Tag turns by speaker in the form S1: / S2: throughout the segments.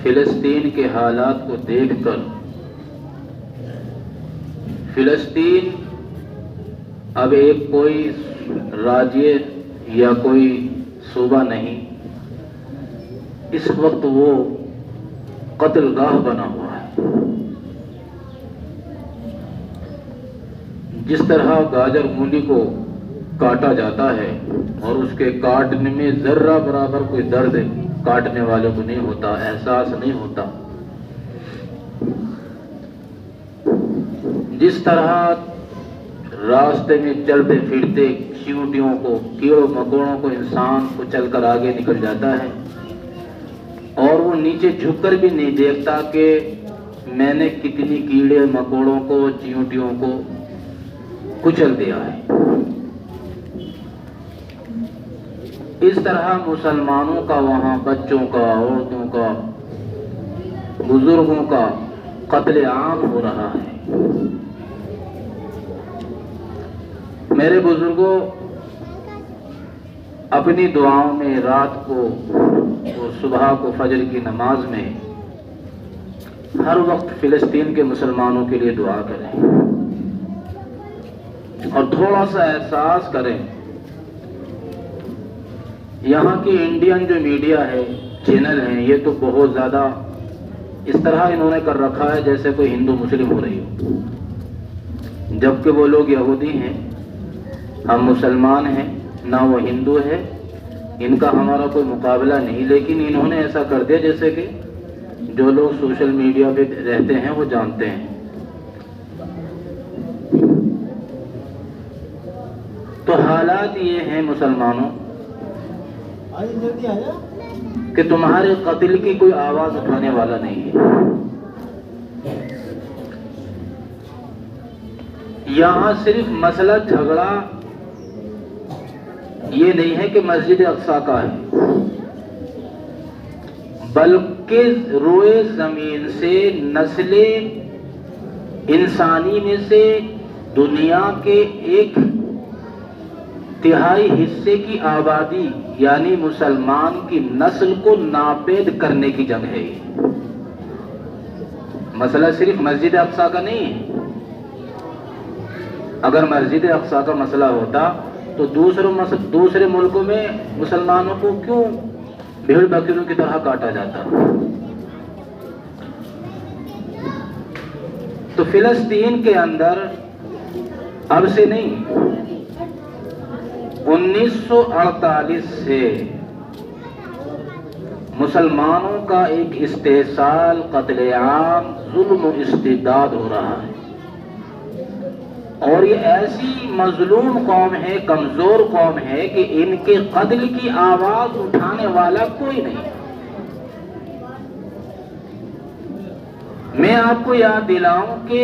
S1: فلسطین کے حالات کو دیکھ کر فلسطین اب ایک کوئی راجیہ یا کوئی صوبہ نہیں، اس وقت وہ قتل گاہ بنا ہوا ہے۔ جس طرح گاجر مولی کو کاٹا جاتا ہے اور اس کے کاٹنے میں ذرہ برابر کوئی درد کاٹنے والے کو نہیں ہوتا، احساس نہیں ہوتا، جس طرح راستے میں چلتے پھرتے چیونٹیوں کو، کیڑوں مکوڑوں کو انسان کو چل کر آگے نکل جاتا ہے اور وہ نیچے جھک کر بھی نہیں دیکھتا کہ میں نے کتنی کیڑے مکوڑوں کو، چیونٹیوں کو کچل دیا ہے، اس طرح مسلمانوں کا وہاں بچوں کا، عورتوں کا، بزرگوں کا قتل عام ہو رہا ہے۔ میرے بزرگوں، اپنی دعاؤں میں رات کو اور صبح کو فجر کی نماز میں ہر وقت فلسطین کے مسلمانوں کے لیے دعا کریں اور تھوڑا سا احساس کریں۔ یہاں کی انڈین جو میڈیا ہے، چینل ہیں، یہ تو بہت زیادہ اس طرح انہوں نے کر رکھا ہے جیسے کوئی ہندو مسلم ہو رہی ہو، جبکہ وہ لوگ یہودی ہیں، ہم مسلمان ہیں، نہ وہ ہندو ہے، ان کا ہمارا کوئی مقابلہ نہیں، لیکن انہوں نے ایسا کر دیا جیسے کہ جو لوگ سوشل میڈیا پہ رہتے ہیں وہ جانتے ہیں۔ تو حالات یہ ہیں مسلمانوں کہ تمہارے قتل کی کوئی آواز اٹھانے والا نہیں ہے۔ یہاں صرف مسئلہ جھگڑا یہ نہیں ہے کہ مسجد اقصیٰ کا ہے، بلکہ روئے زمین سے نسل انسانی میں سے دنیا کے ایک تہائی حصے کی آبادی یعنی مسلمان کی نسل کو ناپید کرنے کی جنگ ہے۔ یہ مسئلہ صرف مسجد اقصیٰ کا نہیں ہے۔ اگر مسجد اقصیٰ کا مسئلہ ہوتا تو دوسرے ملکوں میں مسلمانوں کو کیوں بھیڑ بکریوں کی طرح کاٹا جاتا؟ تو فلسطین کے اندر اب سے نہیں، 1948 سے مسلمانوں کا ایک استحصال، قتل عام، ظلم و استبداد ہو رہا ہے، اور یہ ایسی مظلوم قوم ہے، کمزور قوم ہے کہ ان کے قتل کی آواز اٹھانے والا کوئی نہیں۔ میں آپ کو یاد دلاؤں کہ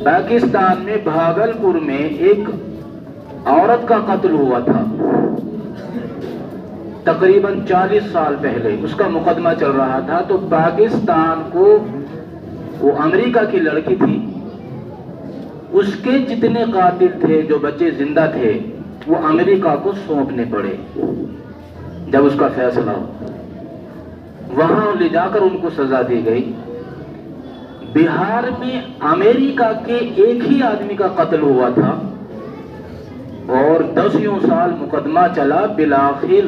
S1: پاکستان میں بھاگلپور میں ایک عورت کا قتل ہوا تھا، تقریباً 40 سال پہلے اس کا مقدمہ چل رہا تھا۔ تو پاکستان کو، وہ امریکہ کی لڑکی تھی، اس کے جتنے قاتل تھے، جو بچے زندہ تھے، وہ امریکہ کو سونپنے پڑے۔ جب اس کا فیصلہ وہاں لے جا کر ان کو سزا دی گئی۔ بہار میں امریکہ کے ایک ہی آدمی کا قتل ہوا تھا اور 10 سال مقدمہ چلا، بالآخر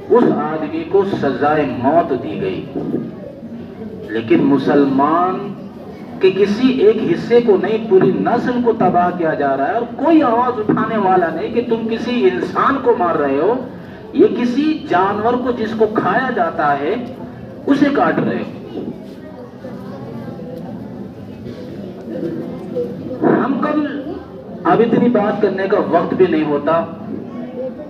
S1: اس آدمی کو سزائے موت دی گئی۔ لیکن مسلمان کہ کسی ایک حصے کو نہیں، پوری نسل کو تباہ کیا جا رہا ہے، اور کوئی آواز اٹھانے والا نہیں کہ تم کسی انسان کو مار رہے ہو، یہ کسی جانور کو جس کو کھایا جاتا ہے اسے کاٹ رہے ہو۔ ہم کل اب اتنی بات کرنے کا وقت بھی نہیں ہوتا،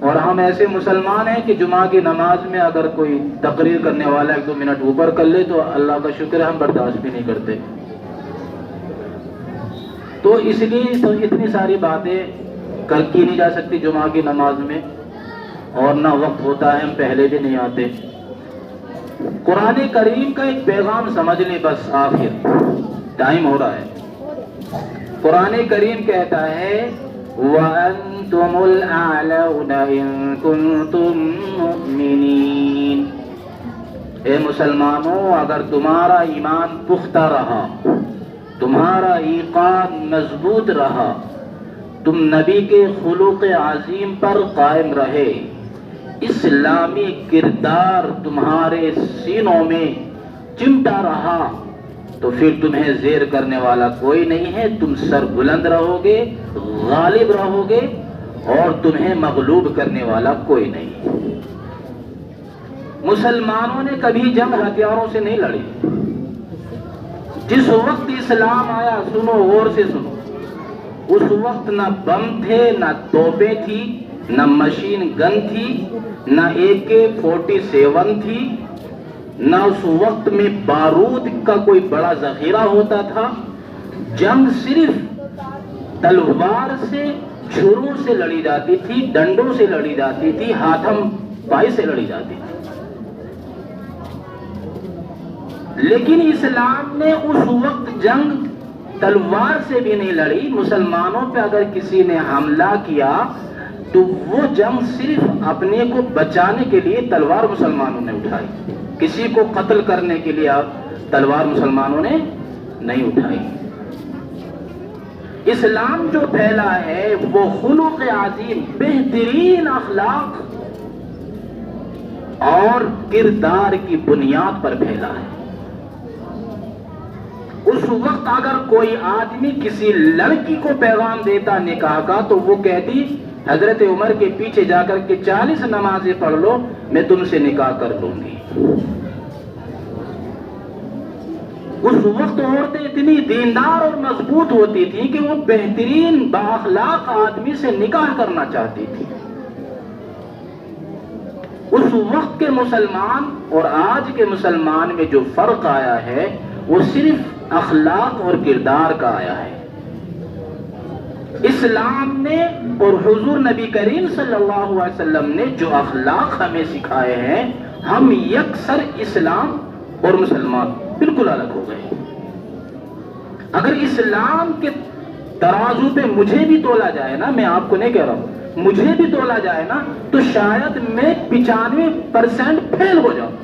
S1: اور ہم ایسے مسلمان ہیں کہ جمعہ کی نماز میں اگر کوئی تقریر کرنے والا 1-2 منٹ اوپر کر لے تو اللہ کا شکر ہے، ہم برداشت بھی نہیں کرتے۔ تو اس لیے تو اتنی ساری باتیں کی نہیں جا سکتی جمعہ کی نماز میں، اور نہ وقت ہوتا ہے، ہم پہلے بھی نہیں آتے۔ قرآن کریم کا ایک پیغام سمجھ لیں، بس آخر ٹائم ہو رہا ہے۔ قرآن کریم کہتا ہے وَأَنْتُمُ الْأَعْلَوْنَ إِن كُنتُم مُؤْمِنِينَ، اے مسلمانوں، اگر تمہارا ایمان پختہ رہا، تمہارا ایمان مضبوط رہا، تم نبی کے خلق عظیم پر قائم رہے، اسلامی کردار تمہارے سینوں میں چمٹا رہا، تو پھر تمہیں زیر کرنے والا کوئی نہیں ہے، تم سر بلند رہو گے، غالب رہو گے، اور تمہیں مغلوب کرنے والا کوئی نہیں۔ مسلمانوں نے کبھی جنگ ہتھیاروں سے نہیں لڑی۔ جس وقت اسلام آیا، سنو غور سے سنو، اس وقت نہ بم تھے، نہ توپیں تھی، نہ مشین گن تھی، نہ AK-47 تھی، نہ اس وقت میں بارود کا کوئی بڑا ذخیرہ ہوتا تھا۔ جنگ صرف تلوار سے، چھروں سے لڑی جاتی تھی، ڈنڈوں سے لڑی جاتی تھی، ہاتھم پائی سے لڑی جاتی تھی۔ لیکن اسلام نے اس وقت جنگ تلوار سے بھی نہیں لڑی۔ مسلمانوں پہ اگر کسی نے حملہ کیا تو وہ جنگ صرف اپنے کو بچانے کے لیے تلوار مسلمانوں نے اٹھائی، کسی کو قتل کرنے کے لیے تلوار مسلمانوں نے نہیں اٹھائی۔ اسلام جو پھیلا ہے وہ خلق عظیم، بہترین اخلاق اور کردار کی بنیاد پر پھیلا ہے۔ اس وقت اگر کوئی آدمی کسی لڑکی کو پیغام دیتا نکاح کا تو وہ کہتی حضرت عمر کے پیچھے جا کر کے 40 نمازیں پڑھ لو، میں تم سے نکاح کر لوں گی۔ اس وقت عورتیں اتنی دیندار اور مضبوط ہوتی تھیں کہ وہ بہترین بااخلاق آدمی سے نکاح کرنا چاہتی تھی۔ اس وقت کے مسلمان اور آج کے مسلمان میں جو فرق آیا ہے وہ صرف اخلاق اور کردار کا آیا ہے۔ اسلام نے اور حضور نبی کریم صلی اللہ علیہ وسلم نے جو اخلاق ہمیں سکھائے ہیں، ہم یکسر اسلام اور مسلمان بالکل الگ ہو گئے۔ اگر اسلام کے ترازو پہ مجھے بھی تولا جائے نا، میں آپ کو نہیں کہہ رہا ہوں، مجھے بھی تولا جائے نا تو شاید میں 95% فیل ہو جاؤں۔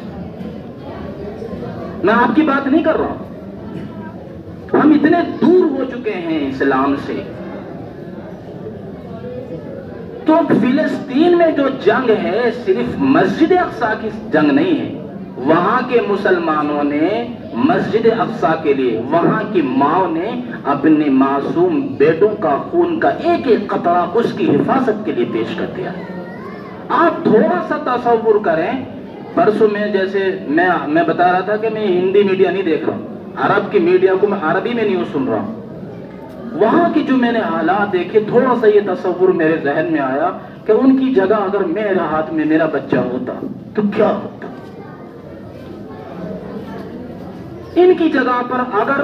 S1: میں آپ کی بات نہیں کر رہا ہوں، ہم اتنے دور ہو چکے ہیں اسلام سے۔ تو فلسطین میں جو جنگ ہے صرف مسجد اقصیٰ کی جنگ نہیں ہے، وہاں کے مسلمانوں نے مسجد اقصیٰ کے لیے، وہاں کی ماں نے اپنے معصوم بیٹوں کا خون کا ایک ایک قطرہ اس کی حفاظت کے لیے پیش کر دیا۔ آپ تھوڑا سا تصور کریں، پرسوں میں جیسے میں بتا رہا تھا کہ میں ہندی میڈیا نہیں دیکھ رہا ہوں، عرب کی میڈیا کو میں عربی میں نیوز سن رہا ہوں۔ وہاں کی جو میں نے حالات دیکھے، تھوڑا سا یہ تصور میرے ذہن میں آیا کہ ان کی جگہ اگر میرے ہاتھ میں میرا بچہ ہوتا تو کیا ہوتا۔ ان کی جگہ پر اگر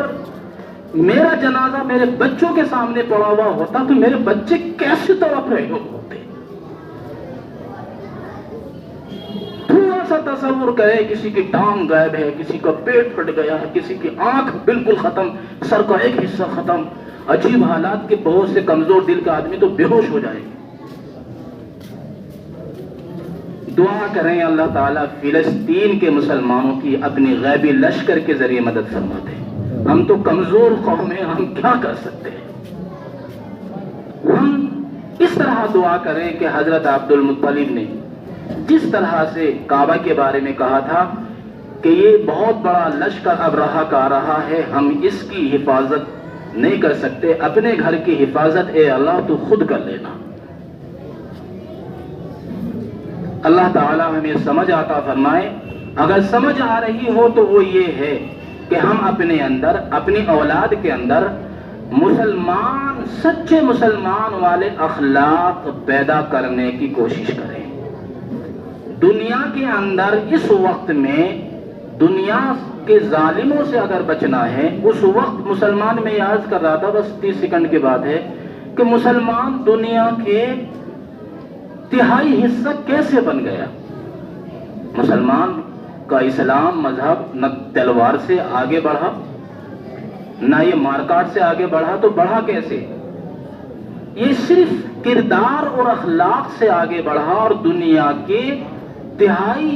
S1: میرا جنازہ میرے بچوں کے سامنے پڑا ہوا ہوتا تو میرے بچے کیسے تڑپ رہے ہوتے۔ تھوڑا سا تصور کرے، کسی کی ٹانگ غائب ہے، کسی کا پیٹ پھٹ گیا ہے، کسی کی آنکھ بالکل ختم، سر کا ایک حصہ ختم، عجیب حالات کے بہت سے کمزور دل کا آدمی تو بے ہوش ہو جائے۔ دعا کریں اللہ تعالیٰ فلسطین کے مسلمانوں کی اپنی غیبی لشکر کے ذریعے مدد فرما دے۔ ہم تو کمزور قوم ہیں، ہم کیا کر سکتے ہیں۔ ہم اس طرح دعا کریں کہ حضرت عبد المطلب نے جس طرح سے کعبہ کے بارے میں کہا تھا کہ یہ بہت بڑا لشکر ابرہہ کا آ رہا ہے، ہم اس کی حفاظت نہیں کر سکتے، اپنے گھر کی حفاظت اے اللہ تو خود کر لینا۔ اللہ تعالیٰ ہمیں سمجھ عطا فرمائے۔ اگر سمجھ آ رہی ہو تو وہ یہ ہے کہ ہم اپنے اندر، اپنی اولاد کے اندر مسلمان، سچے مسلمان والے اخلاق پیدا کرنے کی کوشش کریں۔ دنیا کے اندر اس وقت میں دنیا کے ظالموں سے اگر بچنا ہے، اس وقت مسلمان، میں یاد کر رہا تھا، بس 30 سیکنڈ کی بات ہے، کہ مسلمان دنیا کے تہائی حصہ کیسے بن گیا۔ مسلمان کا اسلام مذہب نہ تلوار سے آگے بڑھا، نہ یہ مارکاٹ سے آگے بڑھا، تو بڑھا کیسے؟ یہ صرف کردار اور اخلاق سے آگے بڑھا، اور دنیا کے تہائی